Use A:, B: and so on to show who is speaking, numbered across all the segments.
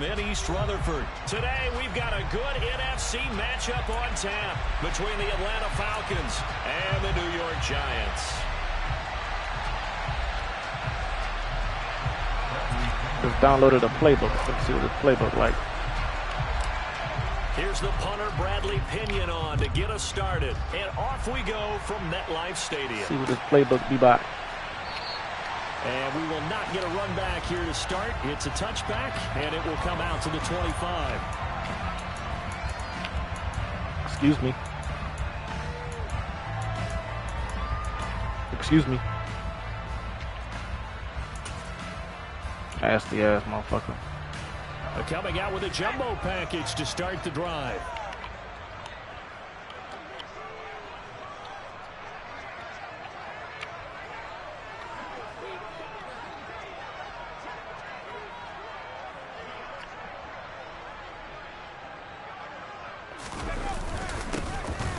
A: from in East Rutherford. Today, we've got a good NFC matchup on tap between the Atlanta Falcons and the New York Giants.
B: Just downloaded a playbook. Let's see what this playbook like.
A: Here's the punter, Bradley Pinion, on to get us started. And off we go from MetLife Stadium.
B: See what this playbook be about.
A: And we will not get a run back here to start. It's a touchback, and it will come out to the 25.
B: Excuse me. Excuse me. Nasty ass motherfucker.
A: Coming out with a jumbo package to start the drive.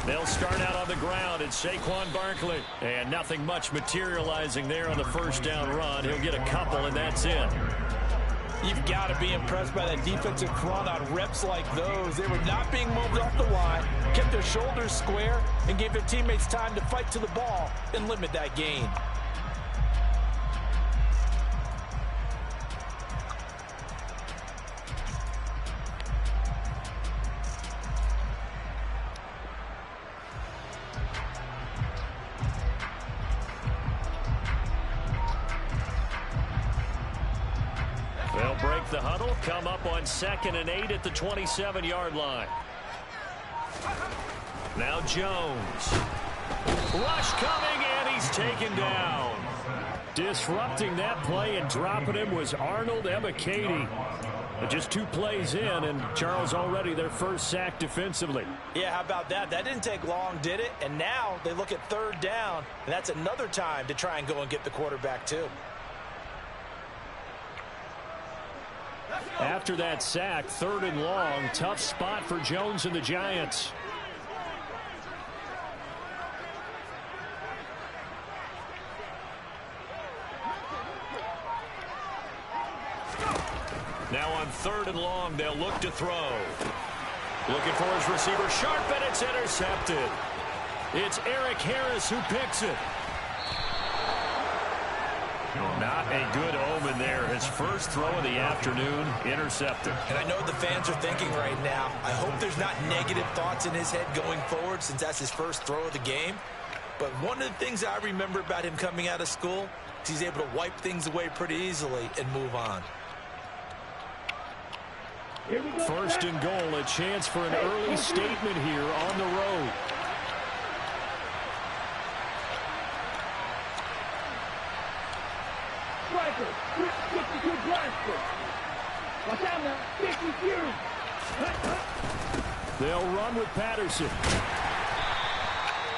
A: They'll start out on the ground. It's Saquon Barkley. And nothing much materializing there on the first down run. He'll get a couple, and that's it.
C: You've got to be impressed by that defensive front on reps like those. They were not being moved off the line, kept their shoulders square, and gave their teammates time to fight to the ball and limit that gain.
A: They'll break the huddle, come up on 2nd and 8 at the 27-yard line. Now Jones. Rush coming, and he's taken down. Disrupting that play and dropping him was Arnold Ebiketie. Just 2 plays in, and Charles already their first sack defensively.
C: Yeah, how about that? That didn't take long, did it? And now they look at 3rd down, and that's another time to try and go and get the quarterback too.
A: After that sack, 3rd and long, tough spot for Jones and the Giants. Now on 3rd and long, they'll look to throw. Looking for his receiver, sharp, and it's intercepted. It's Eric Harris who picks it. Not a good omen there. His first throw of the afternoon, intercepted.
C: And I know what the fans are thinking right now. I hope there's not negative thoughts in his head going forward since that's his first throw of the game. But one of the things I remember about him coming out of school is he's able to wipe things away pretty easily and move on.
A: First and goal, a chance for an early statement here on the road. They'll run with Patterson.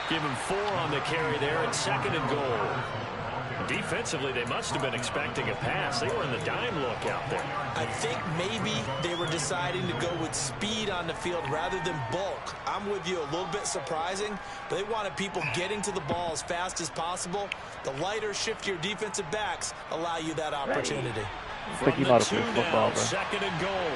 A: Give him 4 on the carry there at 2nd and goal. Defensively, they must have been expecting a pass. They were in the dime look out there.
C: I think maybe they were deciding to go with speed on the field rather than bulk. I'm with you, a little bit surprising, but they wanted people getting to the ball as fast as possible. The lighter, shiftier defensive backs allow you that opportunity.
B: I think you might have played football, bro.
A: 2nd and goal.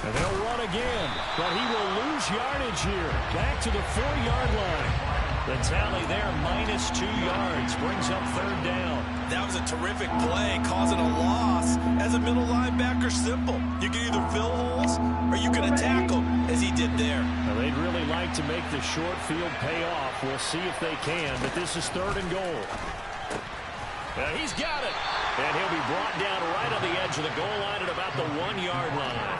A: And they'll run again, but he will lose yardage here. Back to the 4-yard line. The tally there, -2 yards, brings up 3rd down.
C: That was a terrific play, causing a loss. As a middle linebacker, simple. You can either fill holes or you can attack them, as he did there.
A: Now, they'd really like to make the short field pay off. We'll see if they can, but this is 3rd and goal. He's got it. And he'll be brought down right on the edge of the goal line at about the 1-yard line.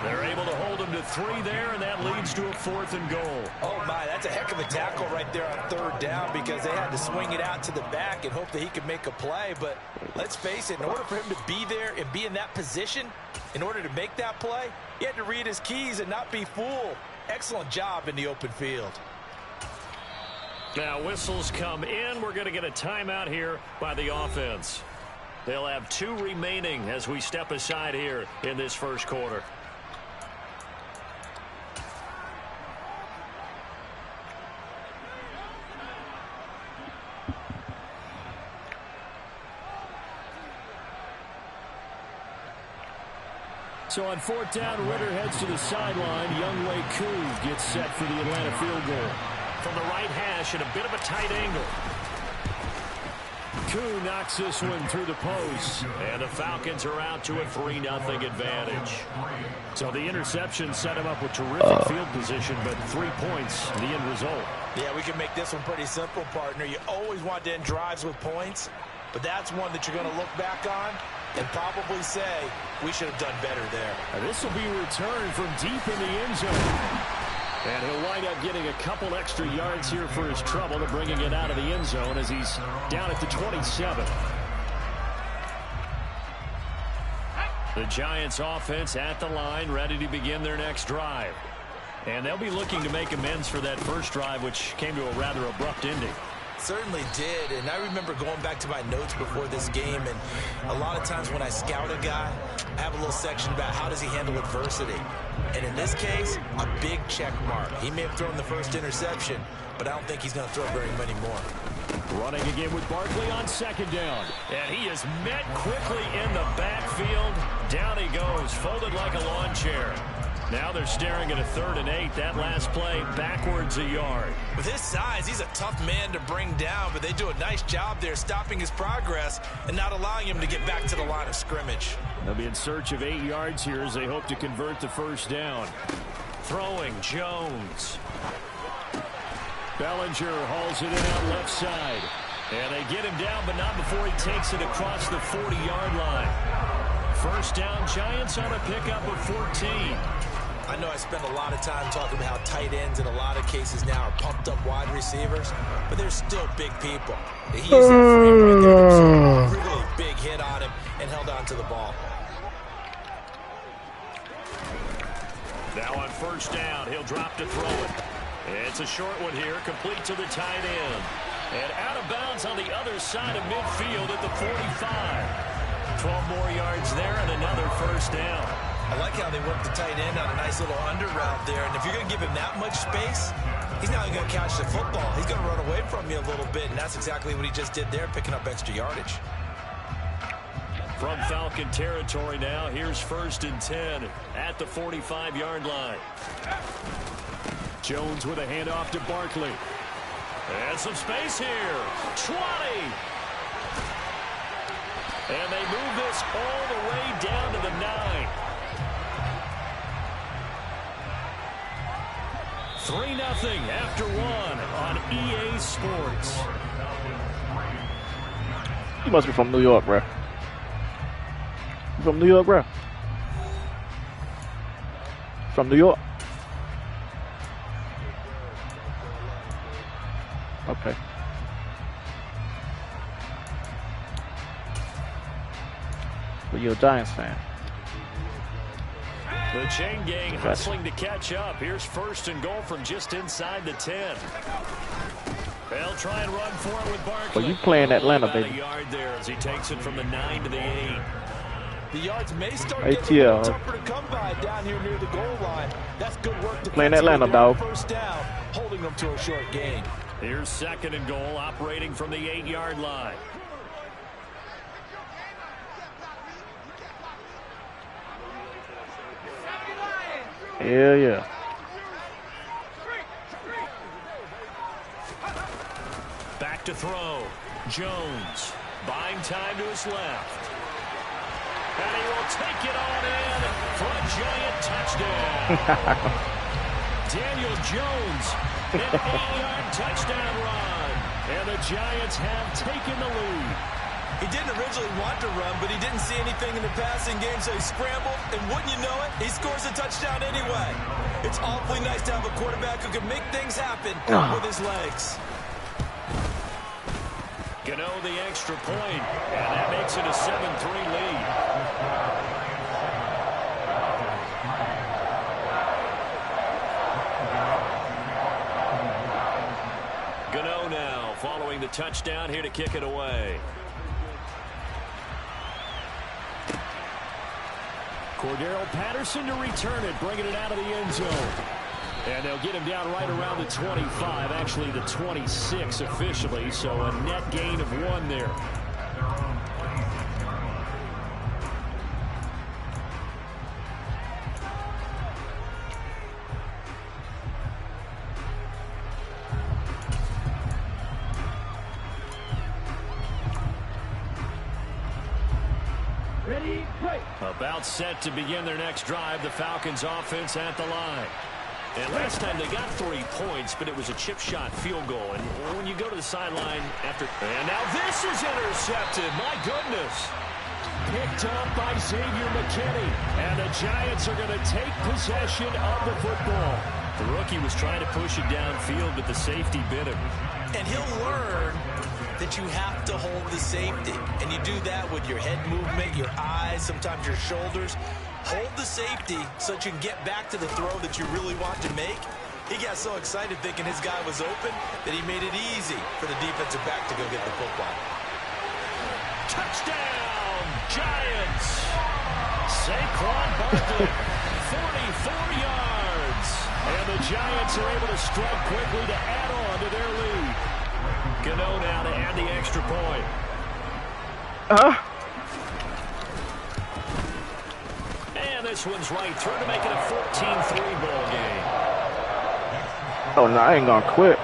A: They're able to hold him to 3 there, and that leads to a 4th and goal.
C: Oh, my, that's a heck of a tackle right there on 3rd down because they had to swing it out to the back and hope that he could make a play. But let's face it, in order for him to be there and be in that position, in order to make that play, he had to read his keys and not be fooled. Excellent job in the open field.
A: Now, whistles come in. We're going to get a timeout here by the offense. They'll have 2 remaining as we step aside here in this first quarter. So on 4th down, Ritter heads to the sideline. Younghoe Koo gets set for the Atlanta field goal. From the right hash at a bit of a tight angle. Koo knocks this one through the post. And the Falcons are out to a 3-0 advantage. So the interception set him up with terrific field position, but 3 points, the end result.
C: Yeah, we can make this one pretty simple, partner. You always want to end drives with points, but that's one that you're going to look back on and probably say, we should have done better there.
A: And this will be returned from deep in the end zone. And he'll wind up getting a couple extra yards here for his trouble to bringing it out of the end zone as he's down at the 27. The Giants offense at the line, ready to begin their next drive. And they'll be looking to make amends for that first drive, which came to a rather abrupt ending.
C: Certainly did, and I remember going back to my notes before this game, and a lot of times when I scout a guy, I have a little section about how does he handle adversity. And in this case, a big check mark. He may have thrown the first interception, but I don't think he's going to throw very many more.
A: Running again with Barkley on 2nd down. And he is met quickly in the backfield. Down he goes, folded like a lawn chair. Now they're staring at a 3rd and 8. That last play backwards a yard.
C: With his size, he's a tough man to bring down, but they do a nice job there stopping his progress and not allowing him to get back to the line of scrimmage.
A: They'll be in search of 8 yards here as they hope to convert the first down. Throwing, Jones. Bellinger hauls it in out left side. And they get him down, but not before he takes it across the 40-yard line. First down, Giants on a pickup of 14.
C: I know I spend a lot of time talking about how tight ends in a lot of cases now are pumped up wide receivers, but they're still big people. He used that frame right there to a really big hit on him and held on to the ball.
A: Now on first down, he'll drop to throw it. It's a short one here, complete to the tight end. And out of bounds on the other side of midfield at the 45. 12 more yards there and another first down.
C: I like how they work the tight end on a nice little under route there. And if you're going to give him that much space, he's not going to catch the football. He's going to run away from you a little bit, and that's exactly what he just did there, picking up extra yardage.
A: From Falcon territory now, here's 1st and 10 at the 45-yard line. Jones with a handoff to Barkley. And some space here. 20. And they move this all the way down to the 9. 3-0 after 1 on EA Sports.
B: You must be from New York, bro. You from New York, bro? From New York? Okay. But you're a Giants fan.
A: The chain gang hustling to catch up. Here's 1st and goal from just inside the 10. They'll try and run for it with Barkley.
B: Well, you playing Atlanta,
A: baby.
B: baby.
A: A yard there as he takes it from the 9 to the 8.
C: The yards may start getting a little tougher to come by down here near the goal line. That's good work.
B: Playing Atlanta, dog.
C: First down, holding them to a short gain.
A: Here's 2nd and goal, operating from the 8-yard line.
B: Yeah.
A: Back to throw. Jones buying time to his left. And he will take it on in for a giant touchdown. Daniel Jones, an 8-yard touchdown run. And the Giants have taken the lead.
C: He didn't originally want to run, but he didn't see anything in the passing game, so he scrambled, and wouldn't you know it, he scores a touchdown anyway. It's awfully nice to have a quarterback who can make things happen with his legs.
A: Gano the extra point, and that makes it a 7-3 lead. Gano now following the touchdown here to kick it away. Cordero Patterson to return it, bringing it out of the end zone. And they'll get him down right around the 25, actually the 26 officially, so a net gain of 1 there. About set to begin their next drive, the Falcons offense at the line. And last time they got 3 points, but it was a chip shot field goal. And when you go to the sideline after... And now this is intercepted. My goodness. Picked up by Xavier McKinney. And the Giants are going to take possession of the football. The rookie was trying to push it downfield, but the safety bit him.
C: And he'll learn that you have to hold the safety. And you do that with your head movement, your eyes, sometimes your shoulders. Hold the safety so that you can get back to the throw that you really want to make. He got so excited thinking his guy was open that he made it easy for the defensive back to go get the football.
A: Touchdown, Giants! Saquon Barkley, 44 yards. And the Giants are able to strike quickly to add on to their lead. Gano now to add the extra point. And this one's right through to make it a 14-3 ball game.
B: Oh, no, I ain't gonna quit.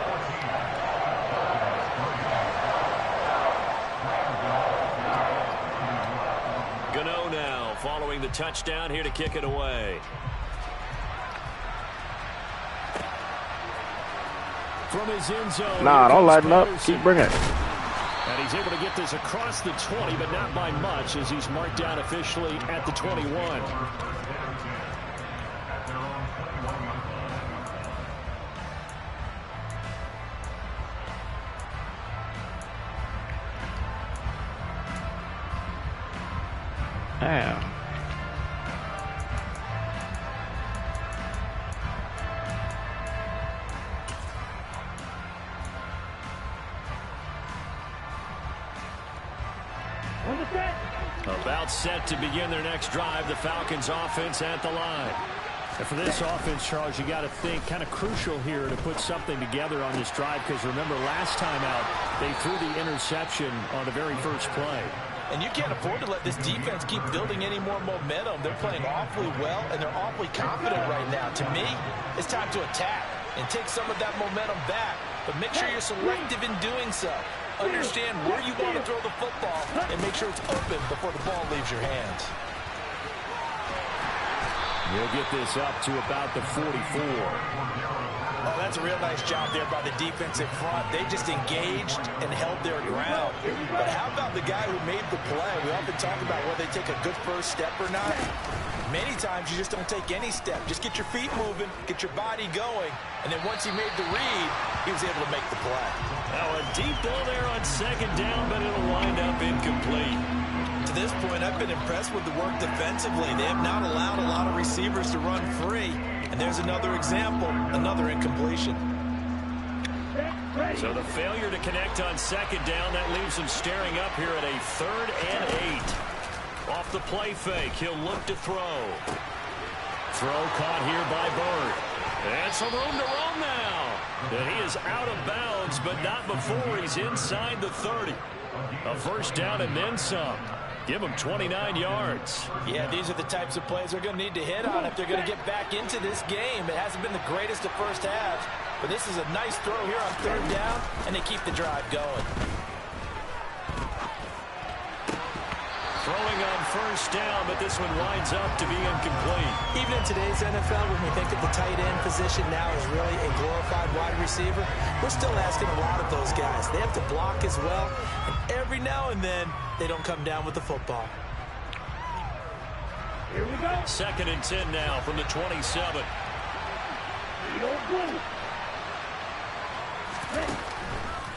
A: Gano now following the touchdown here to kick it away. From his end zone.
B: Nah, don't lighten up. Keep bringing it.
A: And he's able to get this across the 20, but not by much as he's marked down officially at the 21.
B: Damn.
A: About set to begin their next drive, the Falcons offense at the line. And for this offense, Charles, you got to think kind of crucial here to put something together on this drive, because remember last time out they threw the interception on the very first play.
C: And you can't afford to let this defense keep building any more momentum. They're playing awfully well, and they're awfully confident right now. To me, it's time to attack and take some of that momentum back, but make sure you're selective in doing so. Understand where you want to throw the football and make sure it's open before the ball leaves your hands.
A: We'll get this up to about the 44.
C: Oh, that's a real nice job there by the defensive front. They just engaged and held their ground. But how about the guy who made the play? We often talk about whether they take a good first step or not. Many times you just don't take any step. Just get your feet moving, get your body going, and then once he made the read, he was able to make the play.
A: Now a deep ball there on second down, but it'll wind up incomplete.
C: To this point, I've been impressed with the work defensively. They have not allowed a lot of receivers to run free. And there's another example, another incompletion.
A: So the failure to connect on second down, that leaves him staring up here at a 3rd and 8. Off the play fake, he'll look to throw. Throw caught here by Bird. And some room to run now. And he is out of bounds, but not before he's inside the 30. A first down and then some. Give him 29 yards.
C: Yeah, these are the types of plays they're going to need to hit on if they're going to get back into this game. It hasn't been the greatest of first halves, but this is a nice throw here on 3rd down, and they keep the drive going.
A: Throwing on first down, but this one winds up to be incomplete.
C: Even in today's NFL, when we think of the tight end position now as really a glorified wide receiver, we're still asking a lot of those guys. They have to block as well, and every now and then, they don't come down with the football.
A: Here we go. 2nd and 10 now from the 27.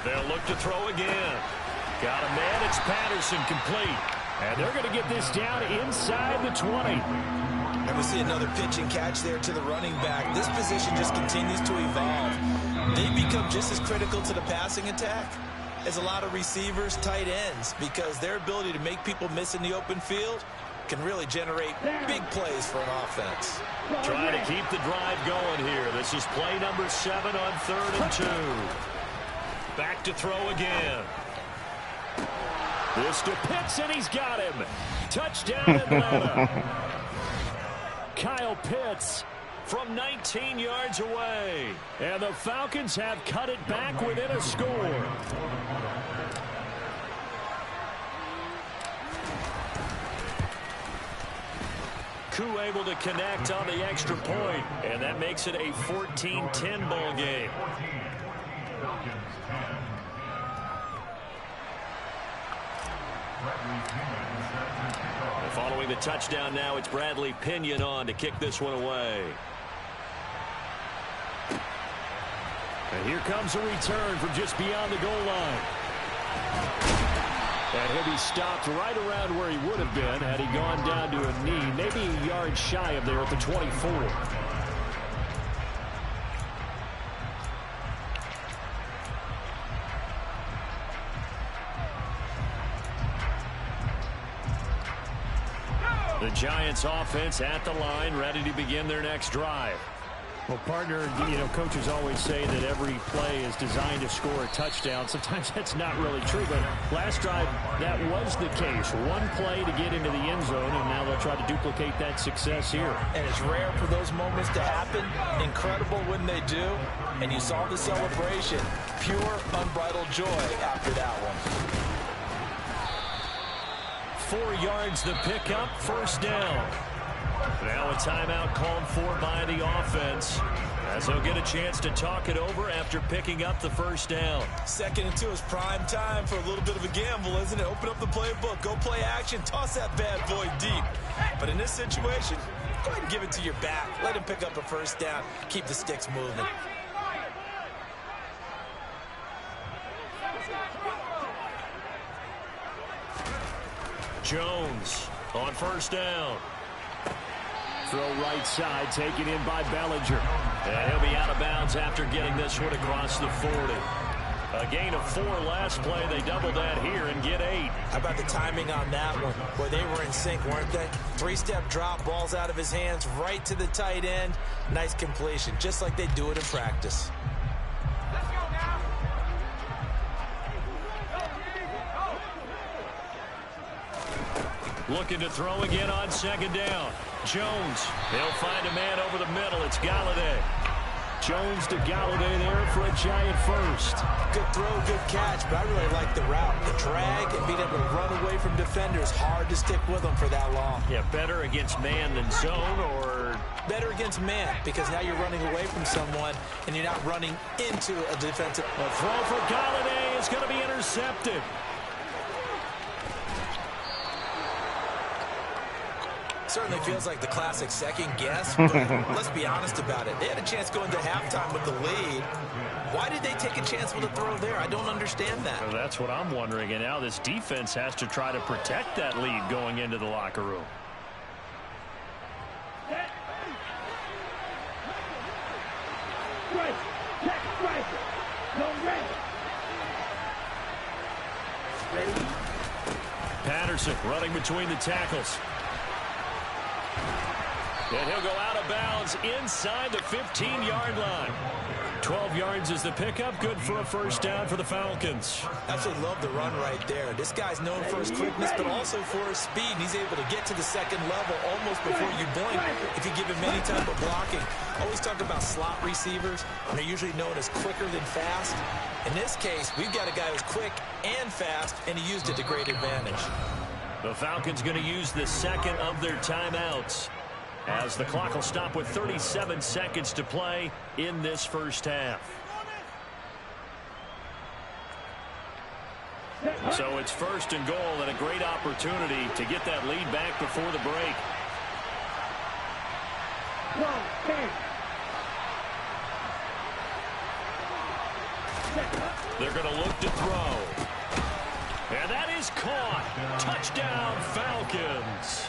A: They'll look to throw again. Got a man, it's Patterson, complete. And they're going to get this down inside the 20.
C: And we see another pitch and catch there to the running back. This position just continues to evolve. They become just as critical to the passing attack as a lot of receivers, tight ends, because their ability to make people miss in the open field can really generate big plays for an offense.
A: Trying to keep the drive going here. This is play number 7 on 3rd and 2. Back to throw again. This to Pitts, and he's got him. Touchdown, Atlanta. Kyle Pitts from 19 yards away. And the Falcons have cut it back within a score. Koo able to connect on the extra point, and that makes it a 14-10 ball game. Following the touchdown now, it's Bradley Pinion on to kick this one away. And here comes a return from just beyond the goal line. And he'll be stopped right around where he would have been had he gone down to a knee, maybe a yard shy of there at the 24. The Giants offense at the line, ready to begin their next drive.
D: Well, partner, you know, coaches always say that every play is designed to score a touchdown. Sometimes that's not really true, but last drive, that was the case. One play to get into the end zone, and now they'll try to duplicate that success here.
C: And it's rare for those moments to happen. Incredible when they do. And you saw the celebration. Pure, unbridled joy after that one.
A: 4 yards the pickup, first down. Now a timeout called for by the offense, as they'll get a chance to talk it over after picking up the first down.
C: 2nd and 2 is prime time for a little bit of a gamble, isn't it? Open up the playbook, go play action, toss that bad boy deep. But in this situation, go ahead and give it to your back. Let him pick up a first down. Keep the sticks moving.
A: Jones on first down.
D: Throw right side, taken in by Bellinger.
A: And he'll be out of bounds after getting this one across the 40. A gain of 4 last play. They double that here and get 8.
C: How about the timing on that one? Where they were in sync, weren't they? 3-step drop, balls out of his hands, right to the tight end. Nice completion, just like they do it in practice.
A: Looking to throw again on 2nd down. Jones, they'll find a man over the middle. It's Galladay.
D: Jones to Galladay there for a Giant first.
C: Good throw, good catch, but I really like the route. The drag and being able to run away from defenders. Hard to stick with them for that long.
A: Yeah, better against man than zone, or
C: better against man, because now you're running away from someone and you're not running into a defensive.
A: A throw for Galladay is going to be intercepted.
C: Certainly feels like the classic second guess, but let's be honest about it. They had a chance going to halftime with the lead. Why did they take a chance with a throw there? I don't understand that.
A: Well, that's what I'm wondering, and now this defense has to try to protect that lead going into the locker room. Patterson running between the tackles. And he'll go out of bounds inside the 15-yard line. 12 yards is the pickup. Good for a first down for the Falcons.
C: Absolutely love the run right there. This guy's known for his quickness, but also for his speed. And he's able to get to the second level almost before you blink if you give him any type of blocking. Always talk about slot receivers, and they're usually known as quicker than fast. In this case, we've got a guy who's quick and fast, and he used it to great advantage.
A: The Falcons going to use the second of their timeouts, as the clock will stop with 37 seconds to play in this first half. So it's 1st and goal, and a great opportunity to get that lead back before the break. They're going to look to throw. And that is caught. Touchdown, Falcons.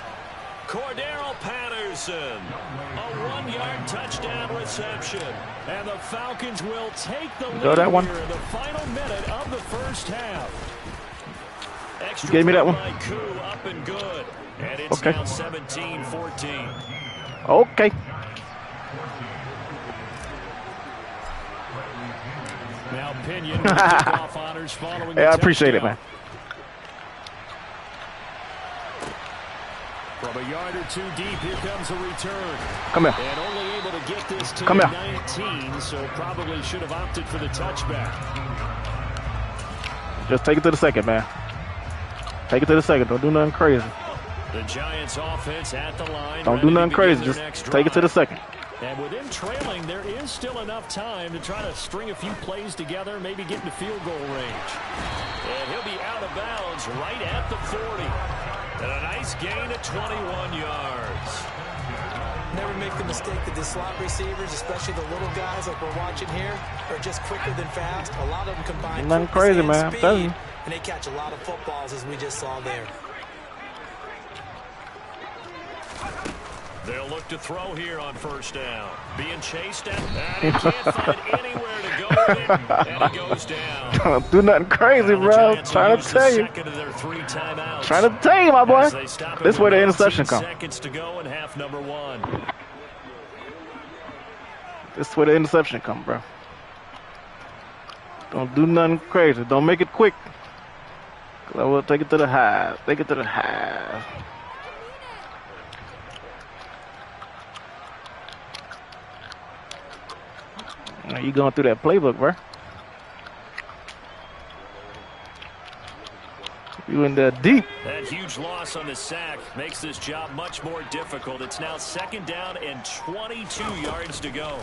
A: Cordero Patterson, a 1-yard touchdown reception. And the Falcons will take the lead here in the final minute of the first half. Extra
B: gave me that one.
A: by Koo, up and good. And it's now 17-14.
B: Okay.
D: Now Pinion with kickoff honors following the
B: I appreciate it, man.
D: From a yard or two deep, here comes a return.
B: Come here.
D: And only able to get this to
B: Come here.
D: 19, so probably should have opted for the touchback.
B: Just take it to the second, man. Take it to the second. Don't do nothing crazy.
A: The Giants offense at the line.
B: Don't do nothing crazy. Just take it to the second.
D: And with him trailing, there is still enough time to try to string a few plays together, maybe get into field goal range.
A: And he'll be out of bounds right at the 40. And a nice gain of 21 yards.
C: Never make the mistake that the slot receivers, especially the little guys like we're watching here, are just quicker than fast. A lot of them combine
B: nothing crazy, man. I'm telling you.
C: And they catch a lot of footballs, as we just saw there.
A: They'll look to throw here on first down. Being chased at, and he can't find anywhere to go with it, and he goes down.
B: Don't do nothing crazy, bro. Trying to tell you. Trying to tell you, my boy. This way the interception comes.
A: Seconds to go in half number 1.
B: This is where the interception come, bro. Don't do nothing crazy. Don't make it quick. 'Cause I will take it to the half. Take it to the half. You going through that playbook, bro. You in there deep.
A: That huge loss on the sack makes this job much more difficult. It's now 2nd down and 22 yards to go.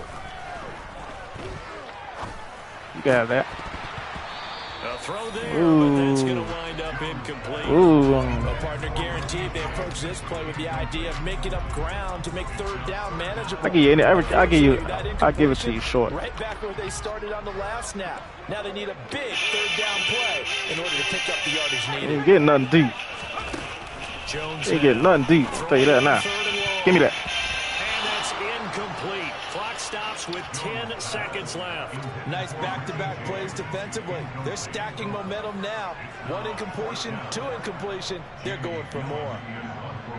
B: You can have that.
A: A throw there, but that's going to wind up incomplete.
C: A partner guaranteed they approach this play with the idea of making up ground to make 3rd down manageable.
B: I give it to you short.
C: Right back where they started on the last snap. Now they need a big 3rd down play in order to pick up the yardage needed.
B: You ain't getting nothing deep.
C: Jones
B: You ain't getting nothing deep. I'll tell you that now. Give me that.
A: And that's incomplete. Clock stops with 10 seconds left.
C: Nice back-to-back plays defensively. They're stacking momentum now. 1 incompletion, 2 incompletion. They're going for more.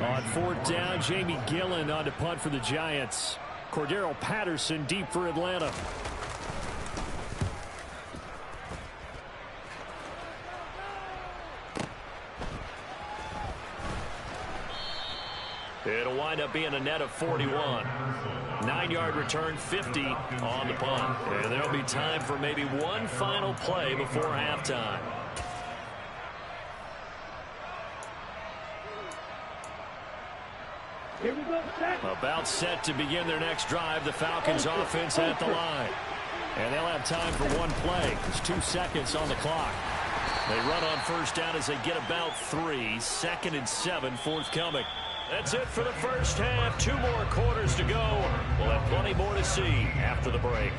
D: On 4th down, Jamie Gillen on to punt for the Giants. Cordero Patterson deep for Atlanta.
A: It'll wind up being a net of 41. 9-yard return, 50 on the punt. And there'll be time for maybe one final play before halftime.
B: Here we go,
A: about set to begin their next drive. The Falcons offense at the line.
D: And they'll have time for one play. There's 2 seconds on the clock.
A: They run on first down as they get about 3. 2nd and 7 forthcoming. That's it for the first half. 2 more quarters to go. We'll have plenty more to see after the break.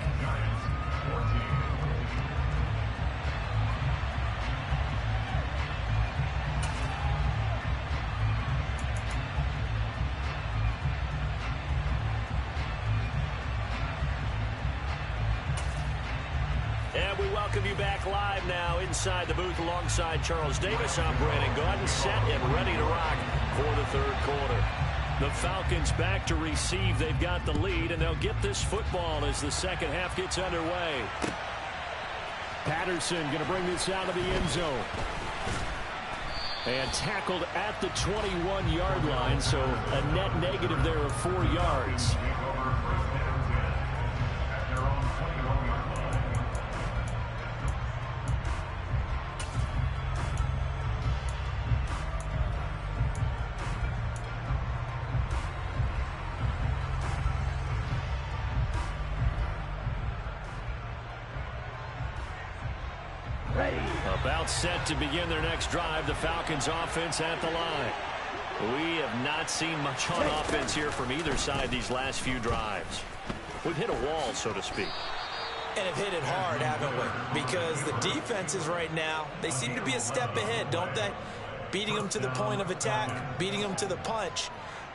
A: And we welcome you back live now inside the booth alongside Charles Davis. I'm Brandon Gaudin, set and ready to rock for the 3rd quarter. The Falcons back to receive. They've got the lead, and they'll get this football as the 2nd half gets underway.
D: Patterson going to bring this out of the end zone. And tackled at the 21-yard line, so a net negative there of 4 yards.
A: About set to begin their next drive. The Falcons offense at the line. We have not seen much on offense here from either side these last few drives. We've hit a wall, so to speak.
C: And have hit it hard, haven't we? Because the defenses right now, they seem to be a step ahead, don't they? Beating them to the point of attack, beating them to the punch.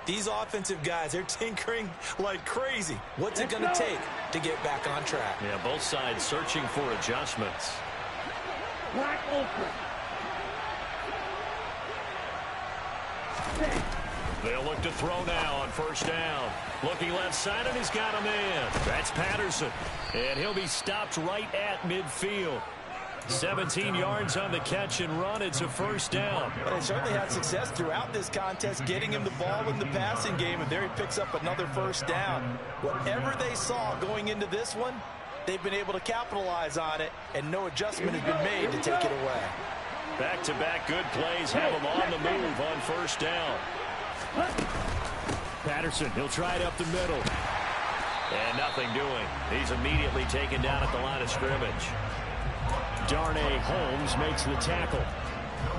C: These offensive guys, they're tinkering like crazy. What's it going to take to get back on track?
A: Yeah, both sides searching for adjustments.
B: Wide open.
A: They'll look to throw now on first down. Looking left side, and he's got a man. That's Patterson. And he'll be stopped right at midfield. 17 yards on the catch and run. It's a first down.
C: Well, they certainly had success throughout this contest getting him the ball in the passing game, and there he picks up another first down. Whatever they saw going into this one, they've been able to capitalize on it, and no adjustment has been made to take it away.
A: Back-to-back good plays have him on the move on first down.
D: Patterson, he'll try it up the middle.
A: And nothing doing. He's immediately taken down at the line of scrimmage.
D: Darnay Holmes makes the tackle.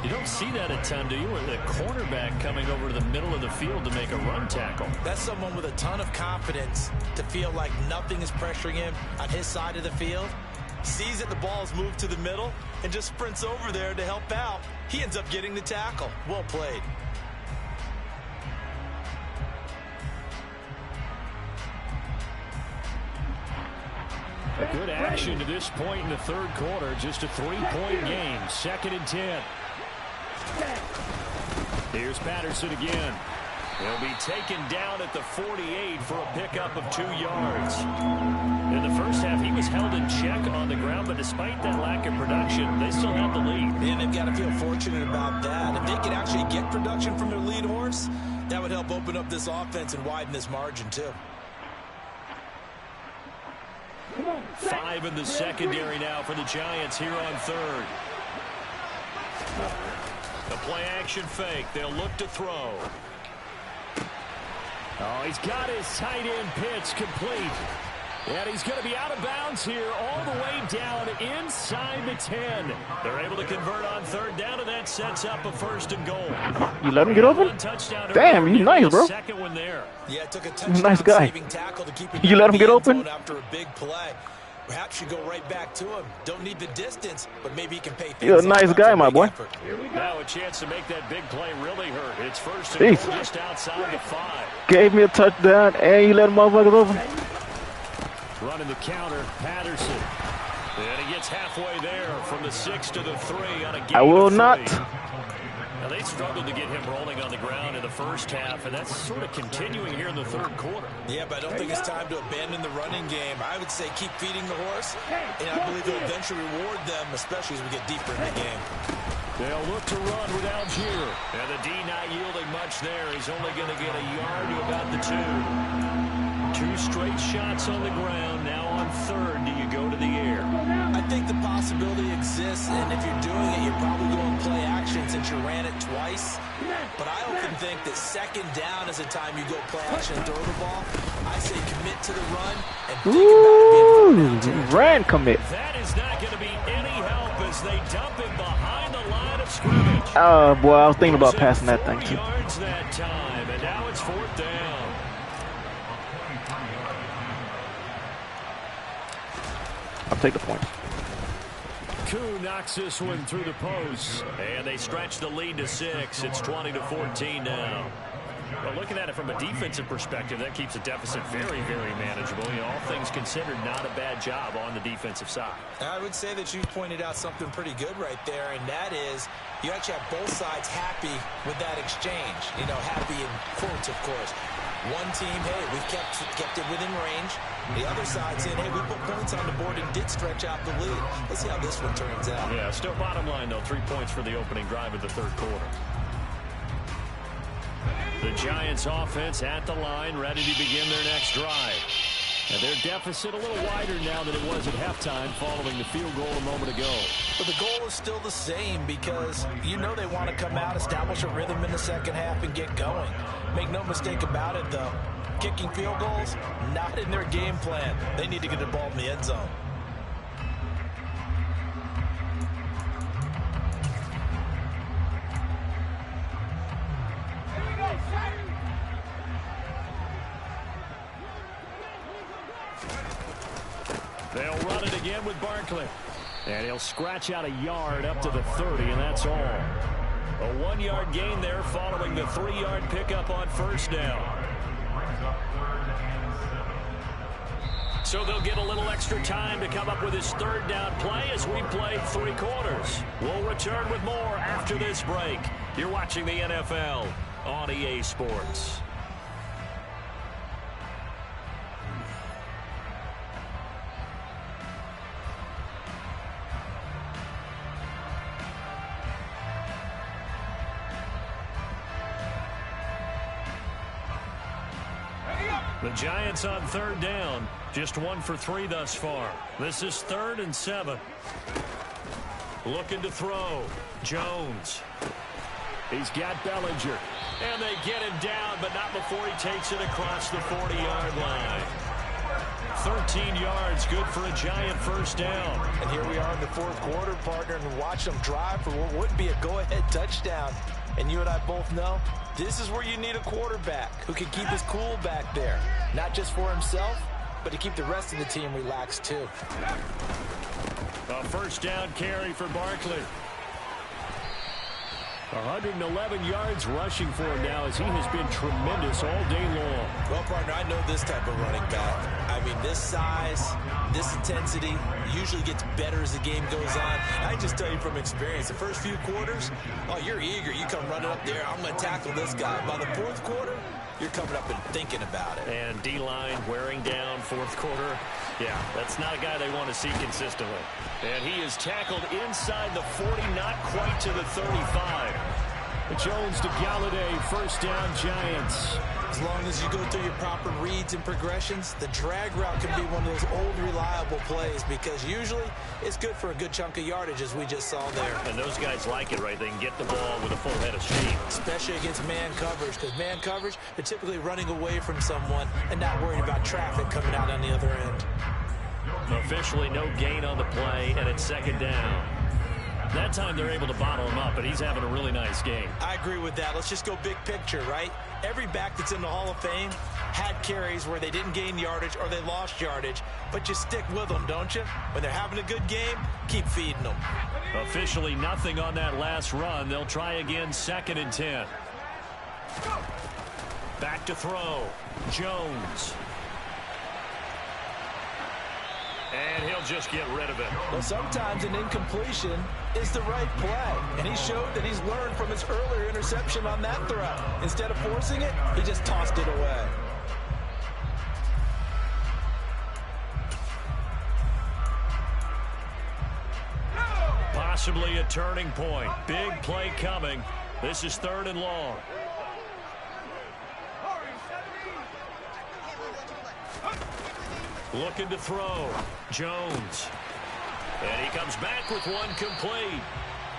D: You don't see that a ton, do you? With a cornerback coming over to the middle of the field to make a run tackle.
C: That's someone with a ton of confidence to feel like nothing is pressuring him on his side of the field. Sees that the ball's moved to the middle and just sprints over there to help out. He ends up getting the tackle. Well played.
D: Good action to this point in the third quarter. Just a 3-point game. 2nd and 10. Here's Patterson again.
A: He'll be taken down at the 48 for a pickup of 2 yards.
D: In the first half, he was held in check on the ground, but despite that lack of production, they still have the lead.
C: And they've got to feel fortunate about that. If they could actually get production from their lead horse, that would help open up this offense and widen this margin, too.
A: 5 in the secondary now for the Giants here on third. The play action fake. They'll look to throw.
D: Oh, he's got his tight end pitch complete. And he's going to be out of bounds here all the way down inside the 10.
A: They're able to convert on third down, and that sets up a 1st and goal.
B: You let him get open? Damn, you nice, bro.
A: Second one there.
C: Yeah, it took a touchdown
B: nice guy.
C: saving tackle to keep him.
B: You let him get open?
C: After a big play. Perhaps you go right back to him. Don't need the distance, but maybe he can pay things.
B: You're a nice guy, my boy.
A: Now a chance to make that big play really hurt. It's 1st and goal just outside the 5.
B: Gave me a touchdown, and you let motherfuckers open.
D: Running the counter, Patterson.
A: And he gets halfway there from the 6 to the 3 on a gain
B: I will
A: of 3.
B: not.
A: Now they struggled to get him rolling on the ground in the first half, and that's sort of continuing here in the third quarter.
C: Yeah, but I don't think it's time to abandon the running game. I would say keep feeding the horse, and I believe he'll eventually reward them, especially as we get deeper in the game.
D: They'll look to run with Algier.
A: And the D not yielding much there. He's only going to get a yard to about the 2. 2 straight shots on the ground. Now on third, do you go to the air?
C: I think the possibility exists, and if you're doing it, you're probably going to play action since you ran it twice. But I often think that 2nd down is the time you go play action and throw the ball. I say commit to the run and think about it being
B: Ran commit.
A: That is not going to be any help as they dump it behind the line of scrimmage.
B: Oh, boy, I was thinking about passing that thing, too.
A: 4 yards that time, and now it's 4th down.
B: I'll take the points.
D: Koo knocks this one through the post.
A: And they stretch the lead to 6. It's 20-14 now.
D: Well, looking at it from a defensive perspective, that keeps the deficit very, very manageable. You know, all things considered, not a bad job on the defensive side.
C: I would say that you pointed out something pretty good right there, and that is you actually have both sides happy with that exchange. You know, happy in quotes, of course. One team, hey, we've kept it within range. The other side saying, hey, we put points on the board and did stretch out the lead. Let's see how this one turns out.
A: Yeah, still bottom line, though, 3 points for the opening drive of the third quarter. The Giants offense at the line, ready to begin their next drive.
D: And their deficit a little wider now than it was at halftime following the field goal a moment ago.
C: But the goal is still the same because you know they want to come out, establish a rhythm in the second half, and get going. Make no mistake about it, though. Kicking field goals, not in their game plan. They need to get the ball in the end zone.
A: They'll run it again with Barkley.
D: And he'll scratch out a yard up to the 30, and that's all.
A: A 1-yard gain there following the 3-yard pickup on first down. So they'll get a little extra time to come up with his third down play as we play 3 quarters. We'll return with more after this break. You're watching the NFL on EA Sports. The Giants on third down. Just 1 for 3 thus far. This is 3rd and 7. Looking to throw. Jones. He's got Bellinger. And they get him down, but not before he takes it across the 40-yard line. 13 yards, good for a Giant first down.
C: And here we are in the fourth quarter, partner, and watch them drive for what would be a go-ahead touchdown. And you and I both know this is where you need a quarterback who can keep his cool back there. Not just for himself, but to keep the rest of the team relaxed too.
A: A first down carry for Barkley. 111 yards rushing for him now as he has been tremendous all day long.
C: Well, partner, I know this type of running back. I mean, this size, this intensity usually gets better as the game goes on. I just tell you from experience, the first few quarters, oh, you're eager. You come running up there, I'm going to tackle this guy. By the fourth quarter, you're coming up and thinking about it.
A: And D-line wearing down fourth quarter. Yeah, that's not a guy they want to see consistently. And he is tackled inside the 40, not quite to the 35. Jones to Galladay, first down Giants.
C: As long as you go through your proper reads and progressions, the drag route can be one of those old reliable plays because usually it's good for a good chunk of yardage as we just saw there.
A: And those guys like it, right? They can get the ball with a full head of steam.
C: Especially against man coverage, because man coverage, they're typically running away from someone and not worried about traffic coming out on the other end.
A: Officially no gain on the play, and it's second down. That time they're able to bottle him up, but he's having a really nice game.
C: I agree with that. Let's just go big picture, right? Every back that's in the Hall of Fame had carries where they didn't gain yardage or they lost yardage, but you stick with them, don't you? When they're having a good game, keep feeding them.
A: Officially nothing on that last run. They'll try again, second and 10. Back to throw. Jones. And he'll just get rid of it.
C: Well, sometimes an incompletion is the right play. And he showed that he's learned from his earlier interception on that throw. Instead of forcing it, he just tossed it away.
A: Possibly a turning point. Big play coming. This is third and long. Looking to throw. Jones. And he comes back with one complete.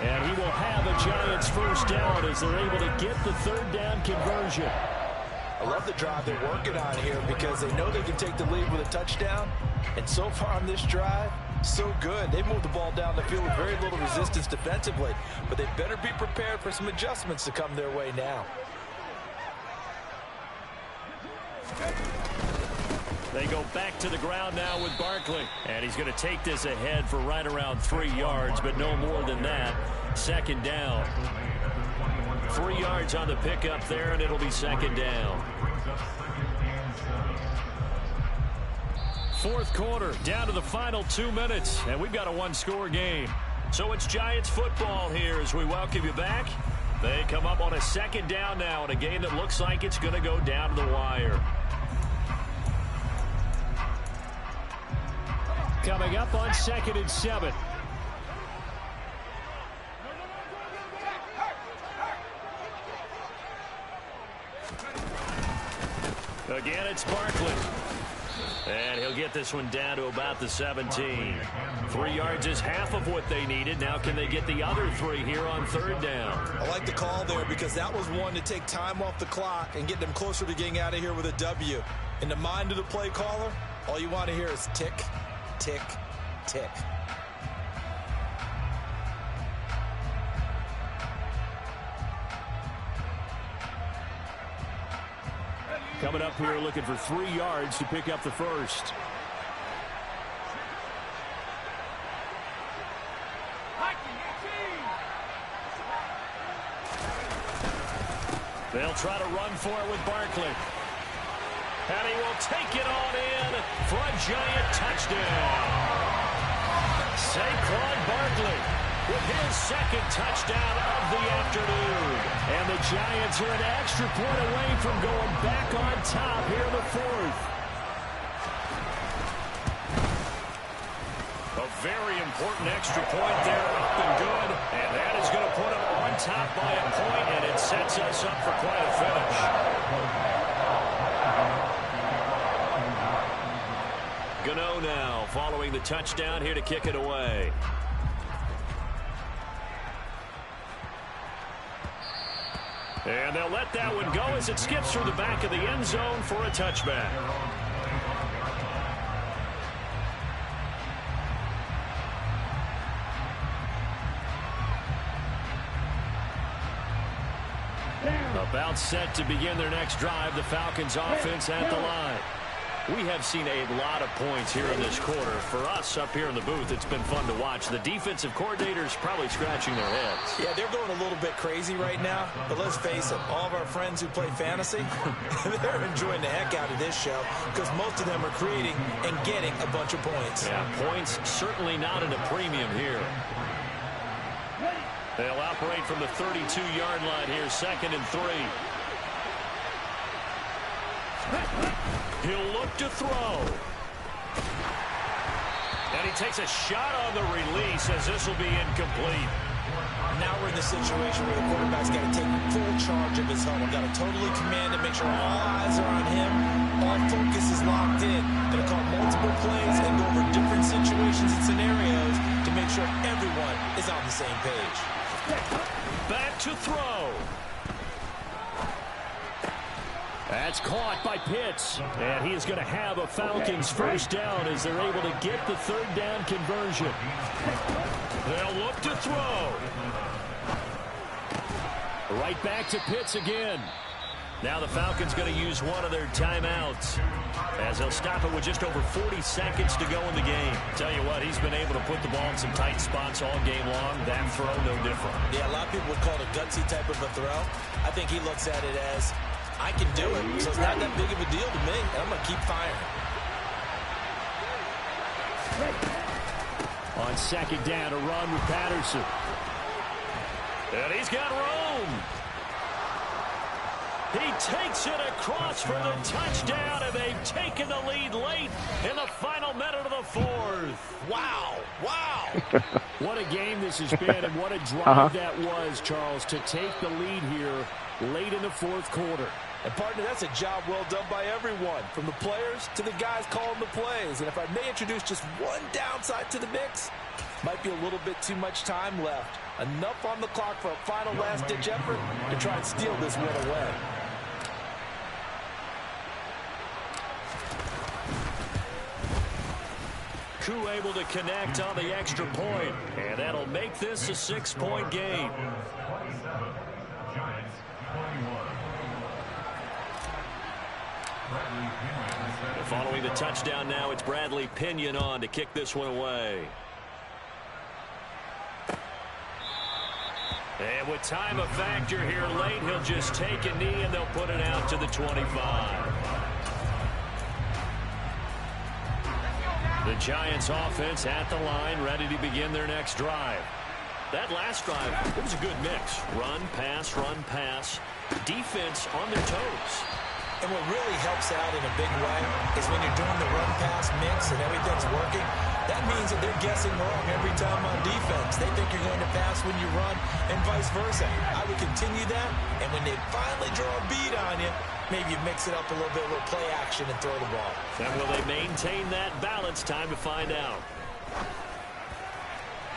A: And he will have a Giants first down as they're able to get the third down conversion.
C: I love the drive they're working on here because they know they can take the lead with a touchdown. And so far on this drive, so good. They moved the ball down the field with very little resistance defensively. But they better be prepared for some adjustments to come their way now.
A: They go back to the ground now with Barkley. And he's going to take this ahead for right around 3 yards, but no more than that. Second down. 3 yards on the pickup there, and it'll be second down. Fourth quarter, down to the final 2 minutes, and we've got a one-score game. So it's Giants football here as we welcome you back. They come up on a second down now in a game that looks like it's going to go down to the wire. Coming up on 2nd and 7. Again, it's Barkley. And he'll get this one down to about the 17. 3 yards is half of what they needed. Now can they get the other 3 here on third down?
C: I like the call there because that was one to take time off the clock and get them closer to getting out of here with a W. In the mind of the play caller, all you want to hear is tick, tick, tick.
A: Coming up here looking for 3 yards to pick up the first. They'll try to run for it with Barkley. And he will take it on in for a Giant touchdown. Saquon Barkley with his second touchdown of the afternoon. And the Giants are an extra point away from going back on top here in the fourth. A very important extra point there, up and good. And that is going to put them on top by a point, and it sets us up for quite a finish. Gano now following the touchdown here to kick it away. And they'll let that one go as it skips through the back of the end zone for a touchback. About set to begin their next drive. The Falcons offense at the line. We have seen a lot of points here in this quarter. For us up here in the booth, it's been fun to watch. The defensive coordinators probably scratching their heads.
C: Yeah, they're going a little bit crazy right now. But let's face it, all of our friends who play fantasy, they're enjoying the heck out of this show because most of them are creating and getting a bunch of points.
A: Yeah, points certainly not at a premium here. They'll operate from the 32-yard line here, 2nd and 3. He'll look to throw. And he takes a shot on the release as this will be incomplete.
C: Now we're in the situation where the quarterback's got to take full charge of his huddle. Got to totally command it, make sure all eyes are on him. All focus is locked in. Going to call multiple plays and go over different situations and scenarios to make sure everyone is on the same page.
A: Back to throw. That's caught by Pitts. And he is going to have a Falcons first down as they're able to get the 3rd down conversion. They'll look to throw. Right back to Pitts again. Now the Falcons going to use one of their timeouts as they'll stop it with just over 40 seconds to go in the game. Tell you what, he's been able to put the ball in some tight spots all game long. That throw, no different.
C: Yeah, a lot of people would call it a gutsy type of a throw. I think he looks at it as, I can do it, so it's not that big of a deal to me, and I'm going to keep firing.
A: On 2nd down, a run with Patterson. And he's got room. He takes it across for the touchdown, and they've taken the lead late in the final minute of the 4th. Wow. Wow. What a game this has been, and what a drive that was, Charles, to take the lead here late in the 4th quarter.
C: And, partner, that's a job well done by everyone, from the players to the guys calling the plays. And if I may introduce just one downside to the mix, might be a little bit too much time left. Enough on the clock for a final last-ditch effort to try and steal this win away.
A: Koo able to connect on the extra point, and that'll make this a 6-point game. Following the touchdown now, it's Bradley Pinion on to kick this one away. And with time a factor here late, he'll just take a knee and they'll put it out to the 25. The Giants offense at the line, ready to begin their next drive. That last drive, it was a good mix. Run, pass, defense on their toes.
C: And what really helps out in a big way is when you're doing the run-pass mix and everything's working, that means that they're guessing wrong every time on defense. They think you're going to pass when you run and vice versa. I would continue that, and when they finally draw a beat on you, maybe you mix it up a little bit, a little play action and throw the ball.
A: And will they maintain that balance? Time to find out.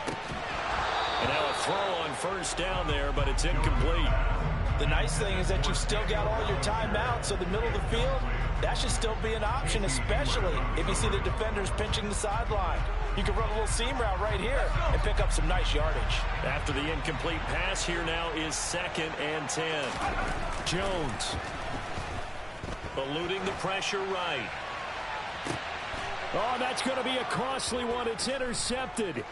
A: And now a throw on 1st down there, but it's incomplete.
C: The nice thing is that you've still got all your timeouts, so the middle of the field, that should still be an option, especially if you see the defenders pinching the sideline. You can run a little seam route right here and pick up some nice yardage.
A: After the incomplete pass, here now is 2nd and 10. Jones eluding the pressure right. Oh, that's going to be a costly one. It's intercepted.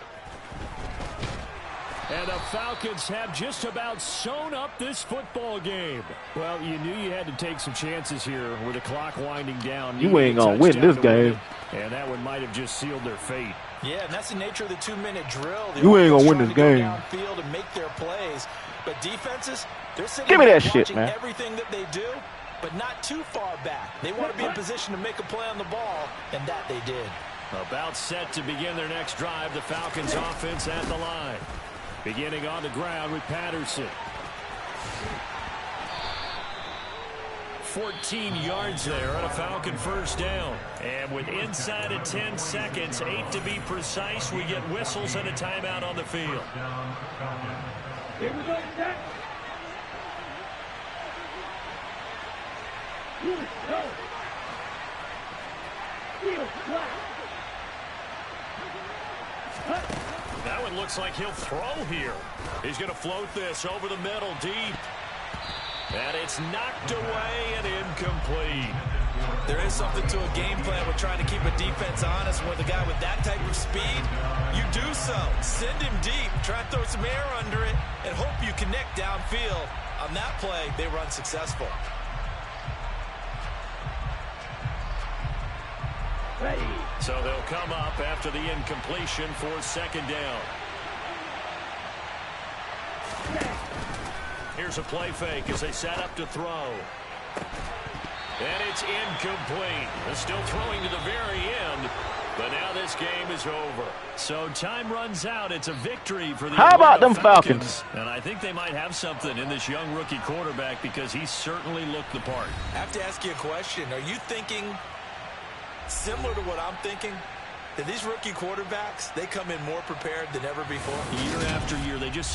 A: And the Falcons have just about sewn up this football game. Well, you knew you had to take some chances here with the clock winding down.
B: You ain't going to win this game.
A: And that one might have just sealed their fate.
C: Yeah, and that's the nature of the 2-minute drill.
B: You ain't going to win this game.
C: Downfield and make their plays. But defenses, they're sitting
B: Give me that
C: watching
B: shit, man.
C: Everything that they do, but not too far back. They want to be in position to make a play on the ball, and that they did.
A: About set to begin their next drive. The Falcons offense at the line. Beginning on the ground with Patterson. 14 yards there on a Falcon first down. And with inside of 10 seconds, 8 to be precise, we get whistles and a timeout on the field. That one looks like he'll throw here. He's going to float this over the middle deep. And it's knocked away and incomplete.
C: There is something to a game plan with trying to keep a defense honest. With a guy with that type of speed, you do so. Send him deep. Try to throw some air under it and hope you connect downfield. On that play, they were unsuccessful.
A: So they'll come up after the incompletion for second down. Here's a play fake as they set up to throw. And it's incomplete. They're still throwing to the very end, but now this game is over. So time runs out. It's a victory for the
B: How about them Falcons?
A: And I think they might have something in this young rookie quarterback because he certainly looked the part.
C: I have to ask you a question. Are you thinking similar to what I'm thinking? That these rookie quarterbacks, they come in more prepared than ever before?
A: Year after year, they just seem